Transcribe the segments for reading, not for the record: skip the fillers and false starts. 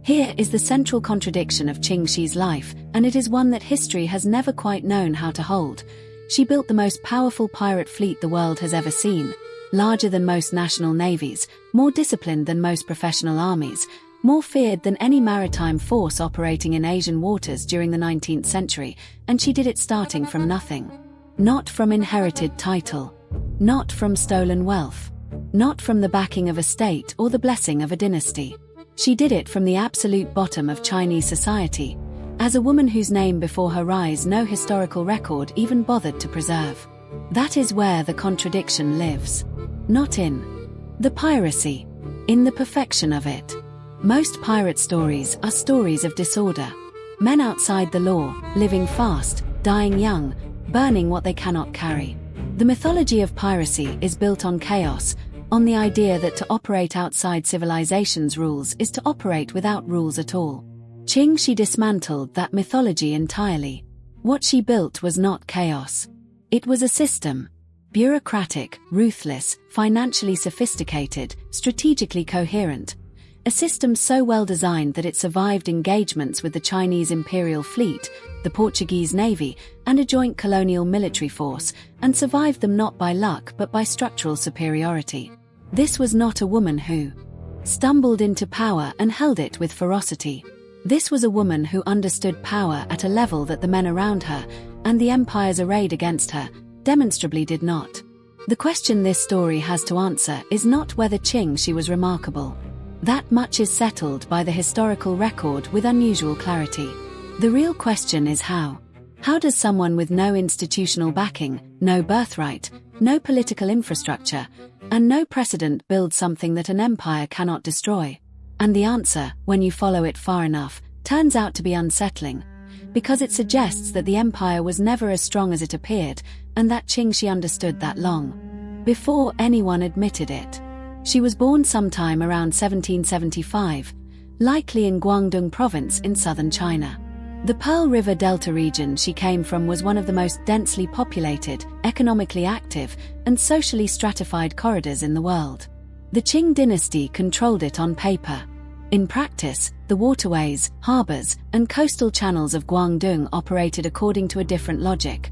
Here is the central contradiction of Ching Shih's life, and it is one that history has never quite known how to hold. She built the most powerful pirate fleet the world has ever seen, larger than most national navies, more disciplined than most professional armies, more feared than any maritime force operating in Asian waters during the 19th century, and she did it starting from nothing. Not from inherited title. Not from stolen wealth. Not from the backing of a state or the blessing of a dynasty. She did it from the absolute bottom of Chinese society, as a woman whose name before her rise no historical record even bothered to preserve. That is where the contradiction lives. Not in the piracy, in the perfection of it. Most pirate stories are stories of disorder. Men outside the law, living fast, dying young, burning what they cannot carry. The mythology of piracy is built on chaos, on the idea that to operate outside civilization's rules is to operate without rules at all. Ching Shih dismantled that mythology entirely. What she built was not chaos. It was a system. Bureaucratic, ruthless, financially sophisticated, strategically coherent. A system so well designed that it survived engagements with the Chinese Imperial Fleet, the Portuguese Navy, and a joint colonial military force, and survived them not by luck but by structural superiority. This was not a woman who stumbled into power and held it with ferocity. This was a woman who understood power at a level that the men around her, and the empires arrayed against her, demonstrably did not. The question this story has to answer is not whether Ching Shih was remarkable. That much is settled by the historical record with unusual clarity. The real question is how. How does someone with no institutional backing, no birthright, no political infrastructure, and no precedent build something that an empire cannot destroy? And the answer, when you follow it far enough, turns out to be unsettling, because it suggests that the empire was never as strong as it appeared, and that Ching Shih understood that long before anyone admitted it. She was born sometime around 1775, likely in Guangdong province in southern China. The Pearl River Delta region she came from was one of the most densely populated, economically active, and socially stratified corridors in the world. The Qing Dynasty controlled it on paper. In practice, the waterways, harbors, and coastal channels of Guangdong operated according to a different logic.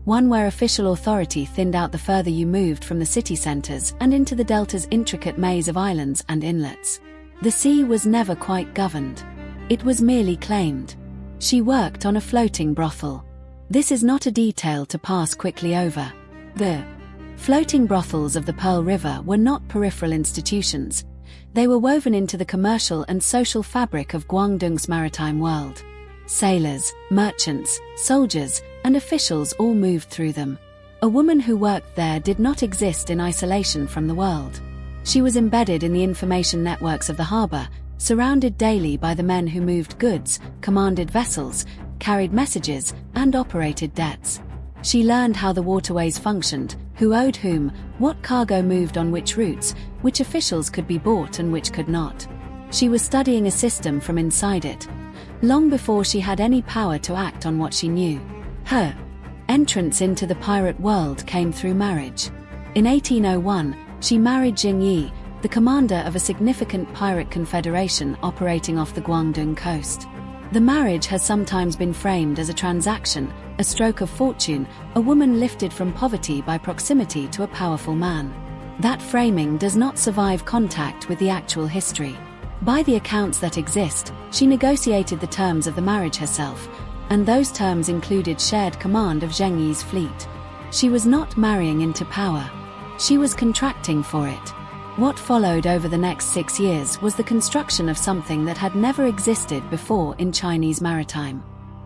One where official authority thinned out the further you moved from the city centers and into the delta's intricate maze of islands and inlets. The sea was never quite governed. It was merely claimed. She worked on a floating brothel. This is not a detail to pass quickly over. The floating brothels of the Pearl River were not peripheral institutions. They were woven into the commercial and social fabric of Guangdong's maritime world. Sailors, merchants, soldiers, and officials all moved through them. A woman who worked there did not exist in isolation from the world. She was embedded in the information networks of the harbor, surrounded daily by the men who moved goods, commanded vessels, carried messages, and operated debts. She learned how the waterways functioned, who owed whom, what cargo moved on which routes, which officials could be bought and which could not. She was studying a system from inside it, long before she had any power to act on what she knew. Her entrance into the pirate world came through marriage. In 1801, she married Jing Yi, the commander of a significant pirate confederation operating off the Guangdong coast. The marriage has sometimes been framed as a transaction, a stroke of fortune, a woman lifted from poverty by proximity to a powerful man. That framing does not survive contact with the actual history. By the accounts that exist, she negotiated the terms of the marriage herself, and those terms included shared command of Zheng Yi's fleet. She was not marrying into power. She was contracting for it. What followed over the next 6 years was the construction of something that had never existed before in Chinese maritime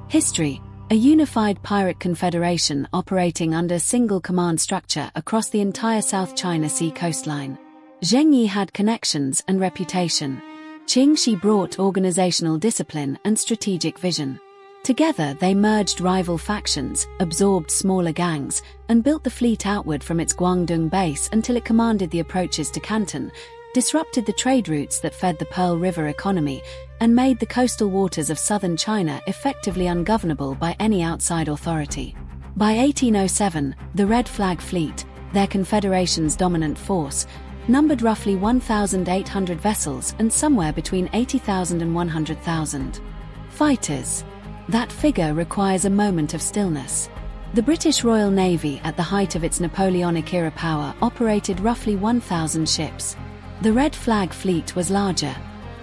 history, a unified pirate confederation operating under a single command structure across the entire South China Sea coastline. Zheng Yi had connections and reputation. Ching Shih brought organizational discipline and strategic vision. Together they merged rival factions, absorbed smaller gangs, and built the fleet outward from its Guangdong base until it commanded the approaches to Canton, disrupted the trade routes that fed the Pearl River economy, and made the coastal waters of southern China effectively ungovernable by any outside authority. By 1807, the Red Flag Fleet, their confederation's dominant force, numbered roughly 1,800 vessels and somewhere between 80,000 and 100,000 fighters. That figure requires a moment of stillness. The British Royal Navy at the height of its Napoleonic-era power operated roughly 1,000 ships. The Red Flag Fleet was larger.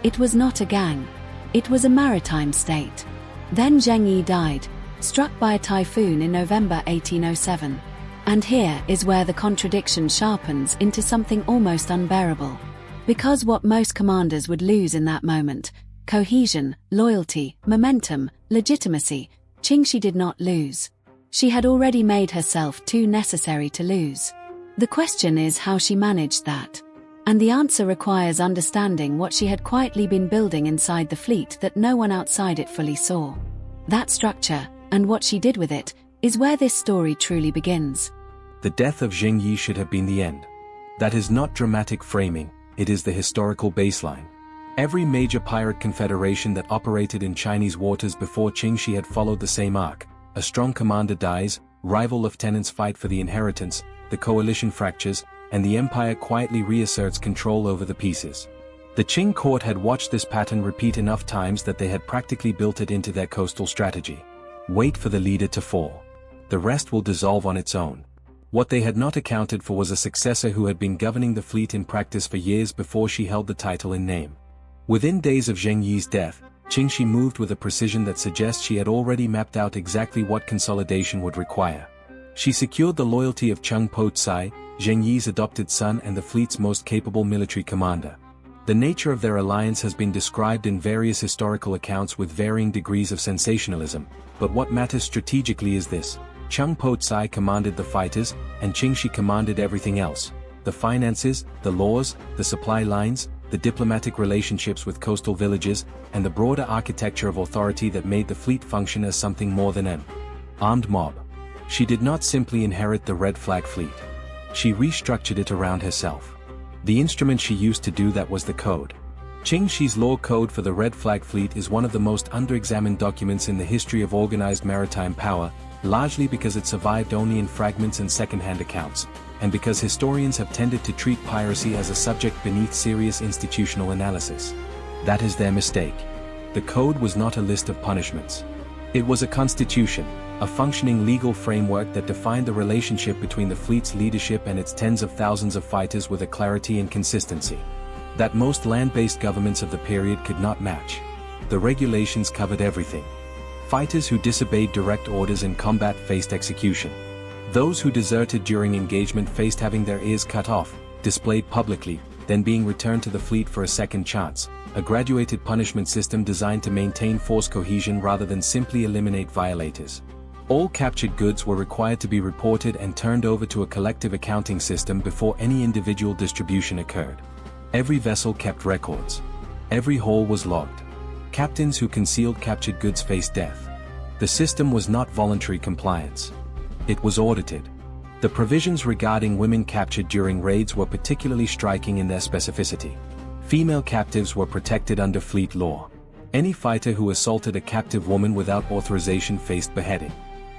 It was not a gang. It was a maritime state. Then Zheng Yi died, struck by a typhoon in November 1807. And here is where the contradiction sharpens into something almost unbearable. Because what most commanders would lose in that moment, cohesion, loyalty, momentum, legitimacy, Ching Shih did not lose. She had already made herself too necessary to lose. The question is how she managed that. And the answer requires understanding what she had quietly been building inside the fleet that no one outside it fully saw. That structure, and what she did with it, is where this story truly begins. The death of Zheng Yi should have been the end. That is not dramatic framing, it is the historical baseline. Every major pirate confederation that operated in Chinese waters before Ching Shih had followed the same arc. A strong commander dies, rival lieutenants fight for the inheritance, the coalition fractures, and the empire quietly reasserts control over the pieces. The Qing court had watched this pattern repeat enough times that they had practically built it into their coastal strategy. Wait for the leader to fall. The rest will dissolve on its own. What they had not accounted for was a successor who had been governing the fleet in practice for years before she held the title in name. Within days of Zheng Yi's death, Ching Shih moved with a precision that suggests she had already mapped out exactly what consolidation would require. She secured the loyalty of Cheng Po-tsai, Zheng Yi's adopted son and the fleet's most capable military commander. The nature of their alliance has been described in various historical accounts with varying degrees of sensationalism, but what matters strategically is this: Cheng Po-tsai commanded the fighters, and Ching Shih commanded everything else: the finances, the laws, the supply lines, the diplomatic relationships with coastal villages, and the broader architecture of authority that made the fleet function as something more than an armed mob. She did not simply inherit the Red Flag Fleet. She restructured it around herself. The instrument she used to do that was the code. Ching Shih's law code for the Red Flag Fleet is one of the most underexamined documents in the history of organized maritime power, largely because it survived only in fragments and second-hand accounts, and because historians have tended to treat piracy as a subject beneath serious institutional analysis. That is their mistake. The code was not a list of punishments. It was a constitution, a functioning legal framework that defined the relationship between the fleet's leadership and its tens of thousands of fighters with a clarity and consistency that most land-based governments of the period could not match. The regulations covered everything. Fighters who disobeyed direct orders in combat faced execution. Those who deserted during engagement faced having their ears cut off, displayed publicly, then being returned to the fleet for a second chance, a graduated punishment system designed to maintain force cohesion rather than simply eliminate violators. All captured goods were required to be reported and turned over to a collective accounting system before any individual distribution occurred. Every vessel kept records. Every haul was logged. Captains who concealed captured goods faced death. The system was not voluntary compliance. It was audited. The provisions regarding women captured during raids were particularly striking in their specificity. Female captives were protected under fleet law. Any fighter who assaulted a captive woman without authorization faced beheading.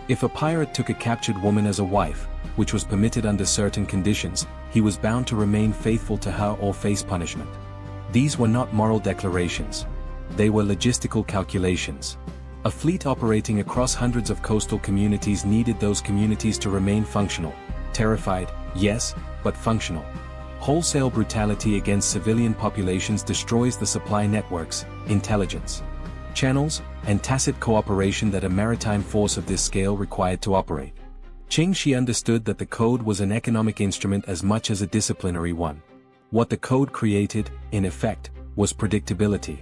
If a pirate took a captured woman as a wife, which was permitted under certain conditions, he was bound to remain faithful to her or face punishment. These were not moral declarations. They were logistical calculations. A fleet operating across hundreds of coastal communities needed those communities to remain functional. Terrified, yes, but functional. Wholesale brutality against civilian populations destroys the supply networks, intelligence channels, and tacit cooperation that a maritime force of this scale required to operate. Ching Shih understood that the code was an economic instrument as much as a disciplinary one. What the code created, in effect, was predictability.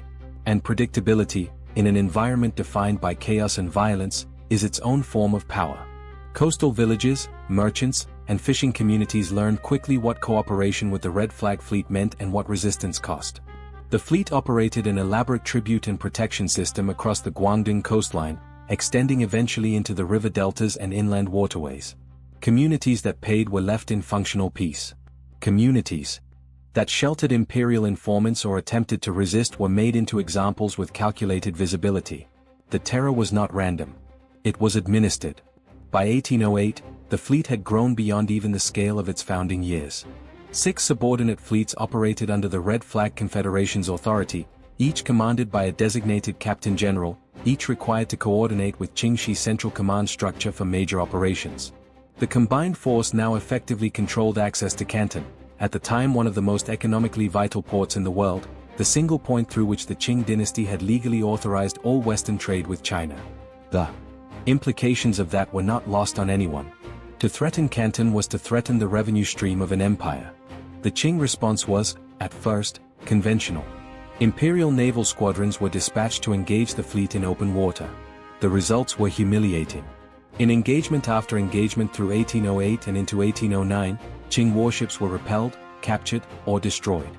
And predictability, in an environment defined by chaos and violence, is its own form of power. Coastal villages, merchants, and fishing communities learned quickly what cooperation with the Red Flag Fleet meant and what resistance cost. The fleet operated an elaborate tribute and protection system across the Guangdong coastline, extending eventually into the river deltas and inland waterways. Communities that paid were left in functional peace. Communities that sheltered imperial informants or attempted to resist were made into examples with calculated visibility. The terror was not random. It was administered. By 1808, the fleet had grown beyond even the scale of its founding years. 6 subordinate fleets operated under the Red Flag Confederation's authority, each commanded by a designated captain general, each required to coordinate with Ching Shih's central command structure for major operations. The combined force now effectively controlled access to Canton, at the time one of the most economically vital ports in the world, the single point through which the Qing Dynasty had legally authorized all Western trade with China. The implications of that were not lost on anyone. To threaten Canton was to threaten the revenue stream of an empire. The Qing response was, at first, conventional. Imperial naval squadrons were dispatched to engage the fleet in open water. The results were humiliating. In engagement after engagement through 1808 and into 1809, Qing warships were repelled, captured, or destroyed.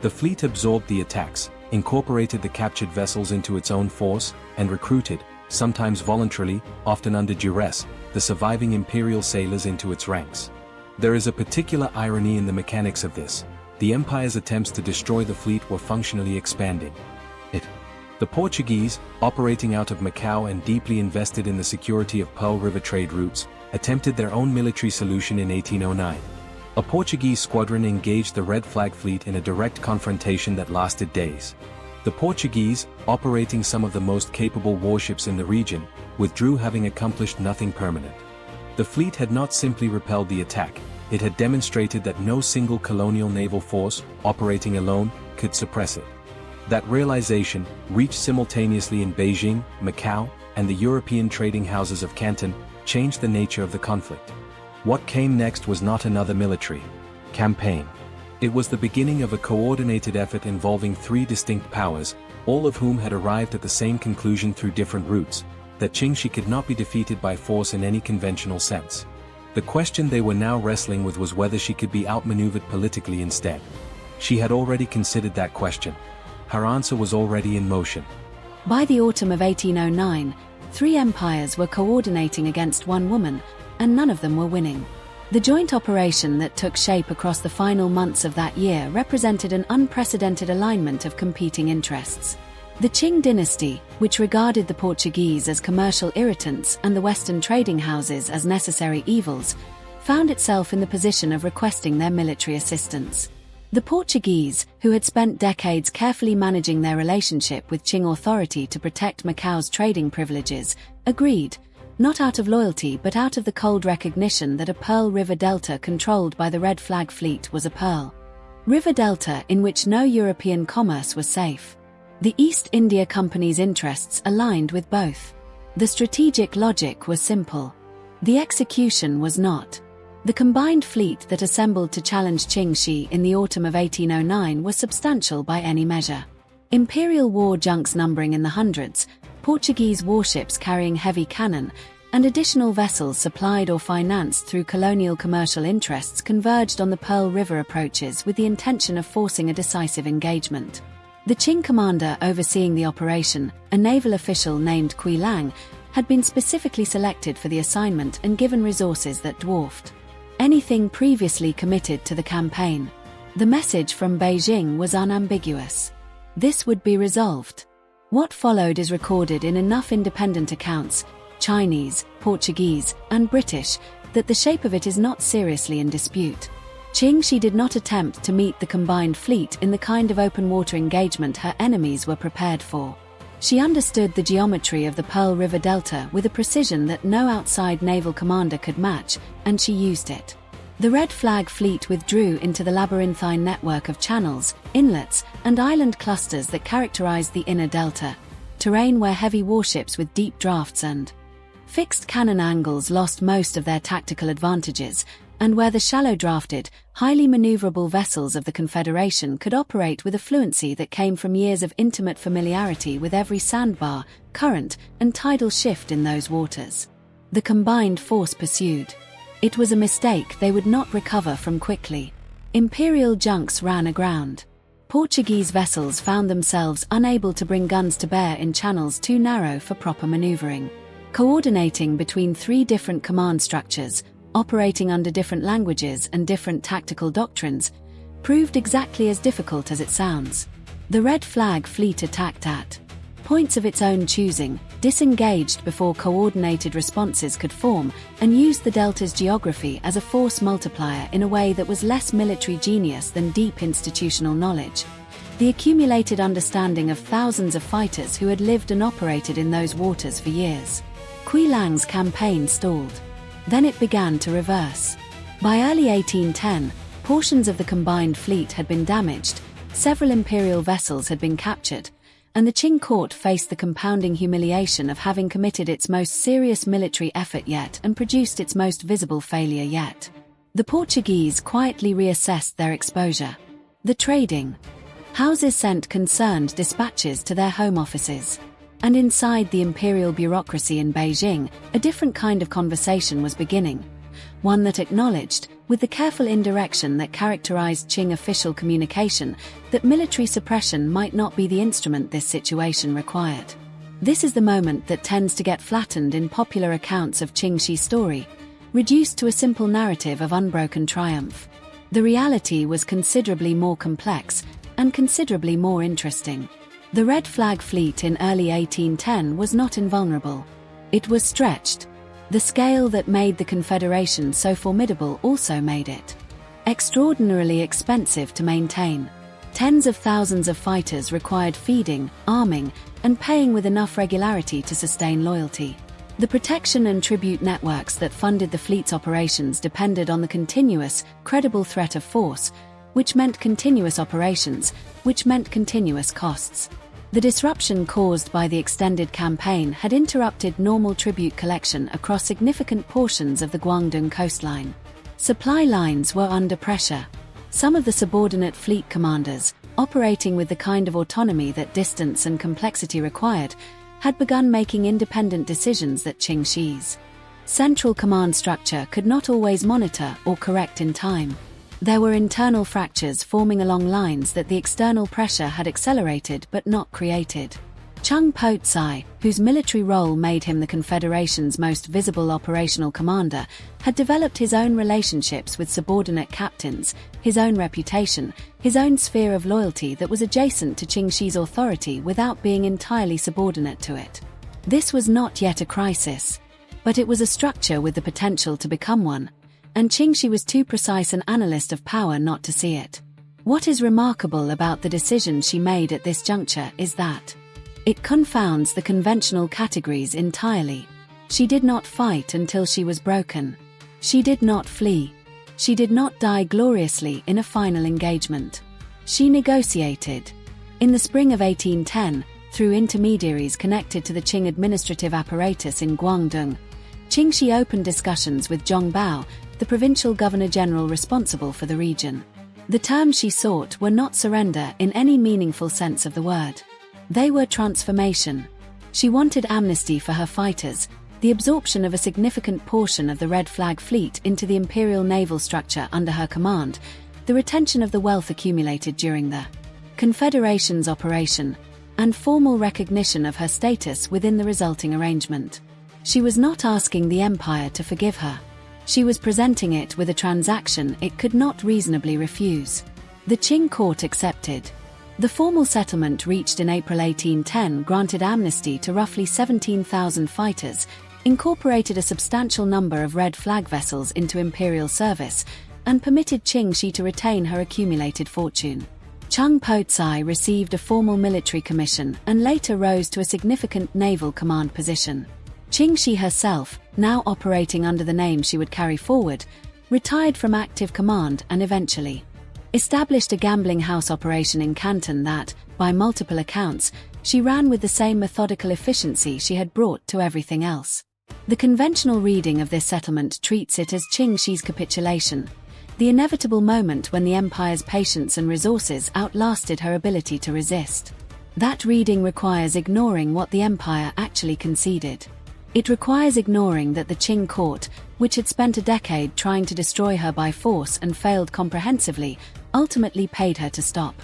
The fleet absorbed the attacks, incorporated the captured vessels into its own force, and recruited, sometimes voluntarily, often under duress, the surviving imperial sailors into its ranks. There is a particular irony in the mechanics of this. The empire's attempts to destroy the fleet were functionally expanding it. The Portuguese, operating out of Macau and deeply invested in the security of Pearl River trade routes, attempted their own military solution in 1809. A Portuguese squadron engaged the Red Flag fleet in a direct confrontation that lasted days. The Portuguese, operating some of the most capable warships in the region, withdrew having accomplished nothing permanent. The fleet had not simply repelled the attack, it had demonstrated that no single colonial naval force, operating alone, could suppress it. That realization, reached simultaneously in Beijing, Macau, and the European trading houses of Canton, changed the nature of the conflict. What came next was not another military campaign. It was the beginning of a coordinated effort involving 3 distinct powers, all of whom had arrived at the same conclusion through different routes, that Ching Shih could not be defeated by force in any conventional sense. The question they were now wrestling with was whether she could be outmaneuvered politically instead. She had already considered that question. Her answer was already in motion. By the autumn of 1809, 3 empires were coordinating against one woman, and none of them were winning. The joint operation that took shape across the final months of that year represented an unprecedented alignment of competing interests. The Qing Dynasty, which regarded the Portuguese as commercial irritants and the Western trading houses as necessary evils, found itself in the position of requesting their military assistance. The Portuguese, who had spent decades carefully managing their relationship with Qing authority to protect Macau's trading privileges, agreed, not out of loyalty but out of the cold recognition that a Pearl River delta controlled by the Red Flag fleet was a Pearl River delta in which no European commerce was safe. The East India Company's interests aligned with both. The strategic logic was simple. The execution was not. The combined fleet that assembled to challenge Ching Shih in the autumn of 1809 was substantial by any measure. Imperial war junks numbering in the hundreds, Portuguese warships carrying heavy cannon, and additional vessels supplied or financed through colonial commercial interests converged on the Pearl River approaches with the intention of forcing a decisive engagement. The Qing commander overseeing the operation, a naval official named Kui Lang, had been specifically selected for the assignment and given resources that dwarfed anything previously committed to the campaign. The message from Beijing was unambiguous. This would be resolved. What followed is recorded in enough independent accounts, Chinese, Portuguese, and British, that the shape of it is not seriously in dispute. Ching Shih did not attempt to meet the combined fleet in the kind of open water engagement her enemies were prepared for. She understood the geometry of the Pearl River Delta with a precision that no outside naval commander could match, and she used it. The Red Flag fleet withdrew into the labyrinthine network of channels, inlets, and island clusters that characterized the inner delta, terrain where heavy warships with deep drafts and fixed cannon angles lost most of their tactical advantages, and where the shallow-drafted, highly maneuverable vessels of the Confederation could operate with a fluency that came from years of intimate familiarity with every sandbar, current, and tidal shift in those waters. The combined force pursued. It was a mistake they would not recover from quickly. Imperial junks ran aground. Portuguese vessels found themselves unable to bring guns to bear in channels too narrow for proper maneuvering. Coordinating between 3 different command structures, operating under different languages and different tactical doctrines, proved exactly as difficult as it sounds. The Red Flag fleet attacked at points of its own choosing, disengaged before coordinated responses could form, and used the delta's geography as a force multiplier in a way that was less military genius than deep institutional knowledge. The accumulated understanding of thousands of fighters who had lived and operated in those waters for years. Kui Lang's campaign stalled. Then it began to reverse. By early 1810, portions of the combined fleet had been damaged, several imperial vessels had been captured, and the Qing court faced the compounding humiliation of having committed its most serious military effort yet and produced its most visible failure yet. The Portuguese quietly reassessed their exposure. The trading houses sent concerned dispatches to their home offices. And inside the imperial bureaucracy in Beijing, a different kind of conversation was beginning. One that acknowledged, with the careful indirection that characterized Qing official communication, that military suppression might not be the instrument this situation required. This is the moment that tends to get flattened in popular accounts of Ching Shih's story, reduced to a simple narrative of unbroken triumph. The reality was considerably more complex, and considerably more interesting. The Red Flag Fleet in early 1810 was not invulnerable. It was stretched. The scale that made the Confederation so formidable also made it extraordinarily expensive to maintain. Tens of thousands of fighters required feeding, arming, and paying with enough regularity to sustain loyalty. The protection and tribute networks that funded the fleet's operations depended on the continuous, credible threat of force, which meant continuous operations, which meant continuous costs. The disruption caused by the extended campaign had interrupted normal tribute collection across significant portions of the Guangdong coastline. Supply lines were under pressure. Some of the subordinate fleet commanders, operating with the kind of autonomy that distance and complexity required, had begun making independent decisions that Ching Shih's central command structure could not always monitor or correct in time. There were internal fractures forming along lines that the external pressure had accelerated but not created. Chung Po-tsai, whose military role made him the Confederation's most visible operational commander, had developed his own relationships with subordinate captains, his own reputation, his own sphere of loyalty that was adjacent to Ching Shih's authority without being entirely subordinate to it. This was not yet a crisis, but it was a structure with the potential to become one, and Ching Shih was too precise an analyst of power not to see it. What is remarkable about the decision she made at this juncture is that it confounds the conventional categories entirely. She did not fight until she was broken. She did not flee. She did not die gloriously in a final engagement. She negotiated. In the spring of 1810, through intermediaries connected to the Qing administrative apparatus in Guangdong, Ching Shih opened discussions with Zhong Bao, the provincial governor-general responsible for the region. The terms she sought were not surrender in any meaningful sense of the word. They were transformation. She wanted amnesty for her fighters, the absorption of a significant portion of the Red Flag Fleet into the imperial naval structure under her command, the retention of the wealth accumulated during the Confederation's operation, and formal recognition of her status within the resulting arrangement. She was not asking the empire to forgive her. She was presenting it with a transaction it could not reasonably refuse. The Qing court accepted. The formal settlement reached in April 1810 granted amnesty to roughly 17,000 fighters, incorporated a substantial number of red flag vessels into imperial service, and permitted Ching Shih to retain her accumulated fortune. Chung Po-tsai received a formal military commission and later rose to a significant naval command position. Ching Shih herself, now operating under the name she would carry forward, retired from active command and eventually established a gambling house operation in Canton that, by multiple accounts, she ran with the same methodical efficiency she had brought to everything else. The conventional reading of this settlement treats it as Ching Shih's capitulation, the inevitable moment when the empire's patience and resources outlasted her ability to resist. That reading requires ignoring what the empire actually conceded. It requires ignoring that the Qing court, which had spent a decade trying to destroy her by force and failed comprehensively, ultimately paid her to stop.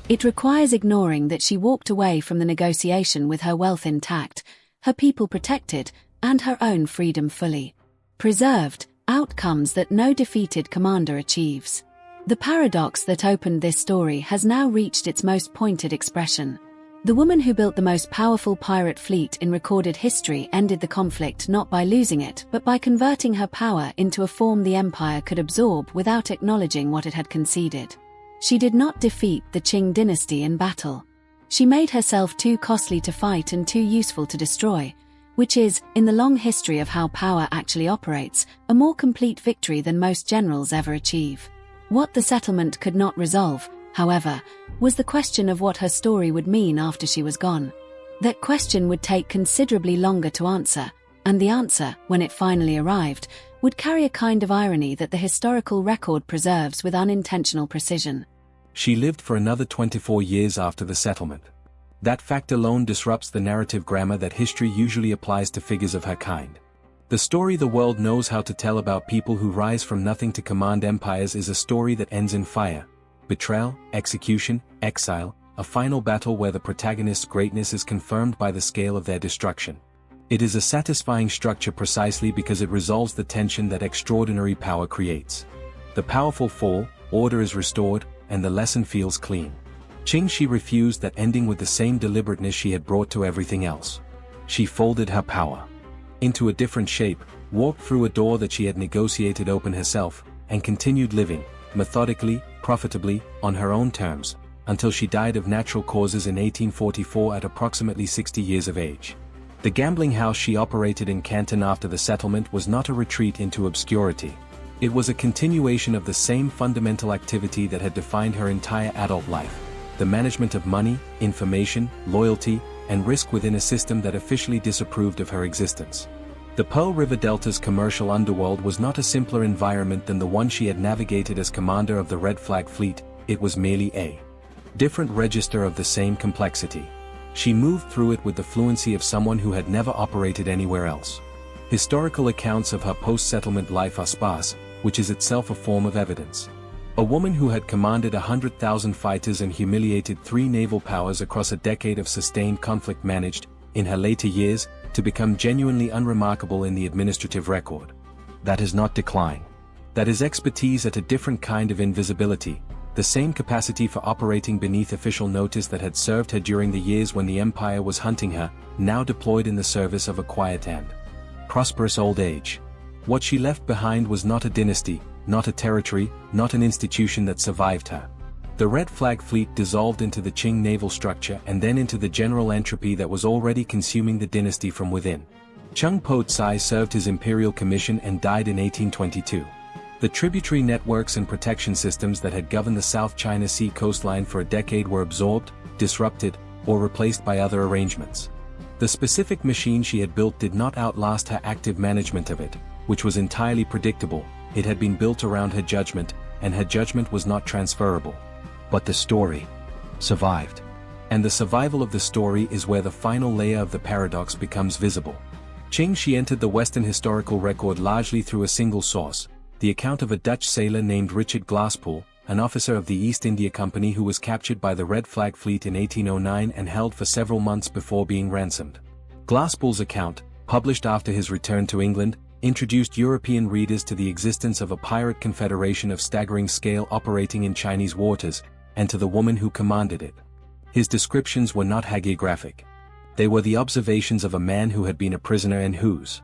It requires ignoring that she walked away from the negotiation with her wealth intact, her people protected, and her own freedom fully preserved, outcomes that no defeated commander achieves. The paradox that opened this story has now reached its most pointed expression. The woman who built the most powerful pirate fleet in recorded history ended the conflict not by losing it but by converting her power into a form the empire could absorb without acknowledging what it had conceded. She did not defeat the Qing Dynasty in battle. She made herself too costly to fight and too useful to destroy, which is, in the long history of how power actually operates, a more complete victory than most generals ever achieve. What the settlement could not resolve, however, was the question of what her story would mean after she was gone. That question would take considerably longer to answer, and the answer, when it finally arrived, would carry a kind of irony that the historical record preserves with unintentional precision. She lived for another 24 years after the settlement. That fact alone disrupts the narrative grammar that history usually applies to figures of her kind. The story the world knows how to tell about people who rise from nothing to command empires is a story that ends in fire, betrayal, execution, exile, a final battle where the protagonist's greatness is confirmed by the scale of their destruction. It is a satisfying structure precisely because it resolves the tension that extraordinary power creates. The powerful fall, order is restored, and the lesson feels clean. Ching Shih refused that ending with the same deliberateness she had brought to everything else. She folded her power into a different shape, walked through a door that she had negotiated open herself, and continued living, methodically, profitably, on her own terms, until she died of natural causes in 1844 at approximately 60 years of age. The gambling house she operated in Canton after the settlement was not a retreat into obscurity. It was a continuation of the same fundamental activity that had defined her entire adult life: the management of money, information, loyalty, and risk within a system that officially disapproved of her existence. The Pearl River Delta's commercial underworld was not a simpler environment than the one she had navigated as commander of the Red Flag Fleet. It was merely a different register of the same complexity. She moved through it with the fluency of someone who had never operated anywhere else. Historical accounts of her post-settlement life are sparse, which is itself a form of evidence. A woman who had commanded 100,000 fighters and humiliated 3 naval powers across a decade of sustained conflict managed, in her later years, to become genuinely unremarkable in the administrative record. That is not decline. That is expertise at a different kind of invisibility, the same capacity for operating beneath official notice that had served her during the years when the empire was hunting her, now deployed in the service of a quiet and prosperous old age. What she left behind was not a dynasty, not a territory, not an institution that survived her. The Red Flag Fleet dissolved into the Qing naval structure and then into the general entropy that was already consuming the dynasty from within. Chung Po-tsai served his imperial commission and died in 1822. The tributary networks and protection systems that had governed the South China Sea coastline for a decade were absorbed, disrupted, or replaced by other arrangements. The specific machine she had built did not outlast her active management of it, which was entirely predictable. It had been built around her judgment, and her judgment was not transferable. But the story survived. And the survival of the story is where the final layer of the paradox becomes visible. Ching Shih entered the Western historical record largely through a single source, the account of a Dutch sailor named Richard Glasspool, an officer of the East India Company who was captured by the Red Flag Fleet in 1809 and held for several months before being ransomed. Glasspool's account, published after his return to England, introduced European readers to the existence of a pirate confederation of staggering scale operating in Chinese waters, and to the woman who commanded it. His descriptions were not hagiographic. They were the observations of a man who had been a prisoner and whose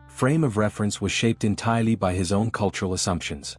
frame of reference was shaped entirely by his own cultural assumptions.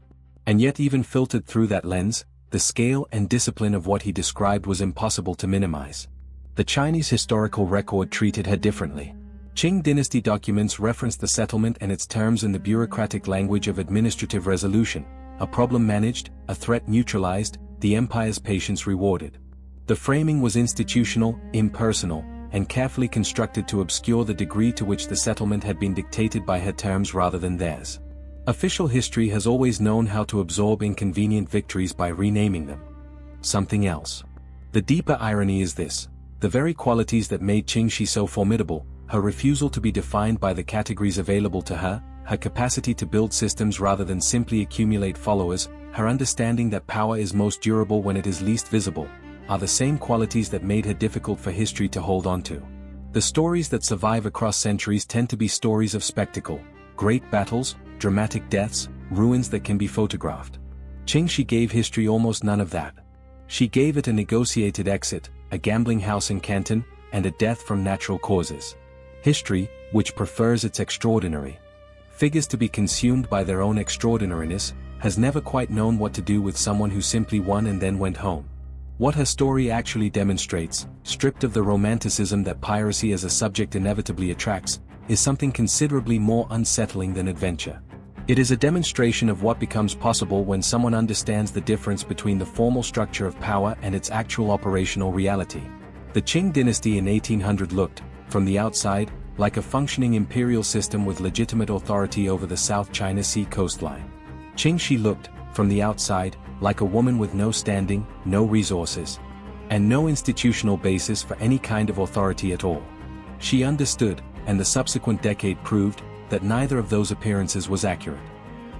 And yet even filtered through that lens, the scale and discipline of what he described was impossible to minimize. The Chinese historical record treated her differently. Qing Dynasty documents reference the settlement and its terms in the bureaucratic language of administrative resolution: a problem managed, a threat neutralized, the empire's patience rewarded. The framing was institutional, impersonal, and carefully constructed to obscure the degree to which the settlement had been dictated by her terms rather than theirs. Official history has always known how to absorb inconvenient victories by renaming them something else. The deeper irony is this: the very qualities that made Ching Shih so formidable, her refusal to be defined by the categories available to her, her capacity to build systems rather than simply accumulate followers, her understanding that power is most durable when it is least visible, are the same qualities that made her difficult for history to hold on to. The stories that survive across centuries tend to be stories of spectacle: great battles, dramatic deaths, ruins that can be photographed. Ching Shih gave history almost none of that. She gave it a negotiated exit, a gambling house in Canton, and a death from natural causes. History, which prefers its extraordinary figures to be consumed by their own extraordinariness, has never quite known what to do with someone who simply won and then went home. What her story actually demonstrates, stripped of the romanticism that piracy as a subject inevitably attracts, is something considerably more unsettling than adventure. It is a demonstration of what becomes possible when someone understands the difference between the formal structure of power and its actual operational reality. The Qing Dynasty in 1800 looked, from the outside, like a functioning imperial system with legitimate authority over the South China Sea coastline. Ching Shih looked, from the outside, like a woman with no standing, no resources, and no institutional basis for any kind of authority at all. She understood, and the subsequent decade proved, that neither of those appearances was accurate.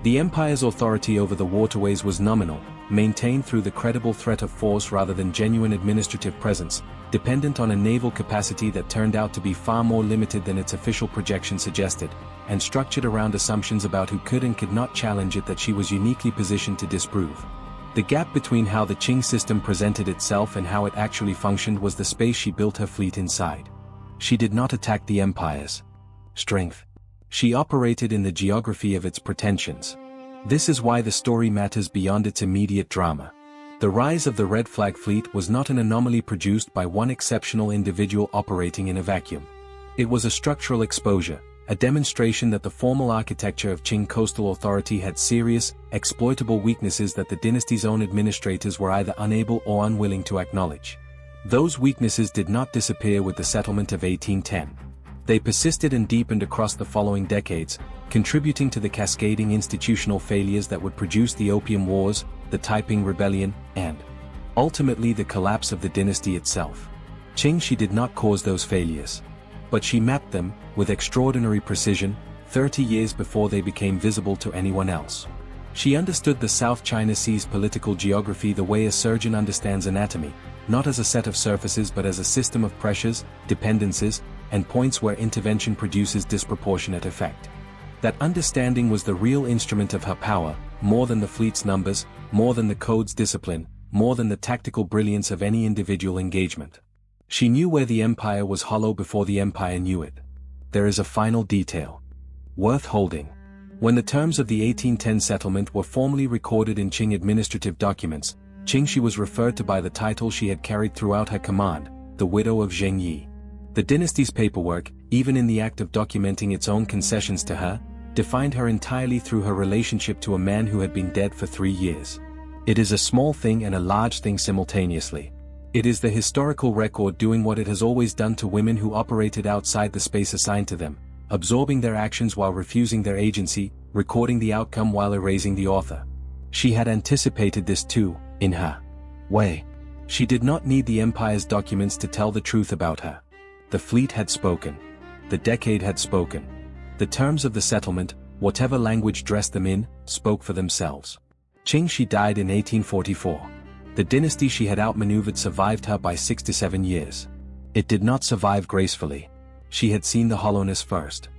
The empire's authority over the waterways was nominal, maintained through the credible threat of force rather than genuine administrative presence, dependent on a naval capacity that turned out to be far more limited than its official projection suggested, and structured around assumptions about who could and could not challenge it that she was uniquely positioned to disprove. The gap between how the Qing system presented itself and how it actually functioned was the space she built her fleet inside. She did not attack the empire's strength. She operated in the geography of its pretensions. This is why the story matters beyond its immediate drama. The rise of the Red Flag Fleet was not an anomaly produced by one exceptional individual operating in a vacuum. It was a structural exposure, a demonstration that the formal architecture of Qing coastal authority had serious, exploitable weaknesses that the dynasty's own administrators were either unable or unwilling to acknowledge. Those weaknesses did not disappear with the settlement of 1810. They persisted and deepened across the following decades, contributing to the cascading institutional failures that would produce the Opium Wars, the Taiping Rebellion, and, ultimately, the collapse of the dynasty itself. Qing Shih did not cause those failures. But she mapped them, with extraordinary precision, 30 years before they became visible to anyone else. She understood the South China Sea's political geography the way a surgeon understands anatomy, not as a set of surfaces but as a system of pressures, dependencies, and points where intervention produces disproportionate effect. That understanding was the real instrument of her power, more than the fleet's numbers, more than the code's discipline, more than the tactical brilliance of any individual engagement. She knew where the empire was hollow before the empire knew it. There is a final detail worth holding. When the terms of the 1810 settlement were formally recorded in Qing administrative documents, Qing Shih was referred to by the title she had carried throughout her command, the widow of Zheng Yi. The dynasty's paperwork, even in the act of documenting its own concessions to her, defined her entirely through her relationship to a man who had been dead for 3 years. It is a small thing and a large thing simultaneously. It is the historical record doing what it has always done to women who operated outside the space assigned to them, absorbing their actions while refusing their agency, recording the outcome while erasing the author. She had anticipated this too, in her way. She did not need the empire's documents to tell the truth about her. The fleet had spoken. The decade had spoken. The terms of the settlement, whatever language dressed them in, spoke for themselves. Qing Shih died in 1844. The dynasty she had outmaneuvered survived her by 6 to 7 years. It did not survive gracefully. She had seen the hollowness first.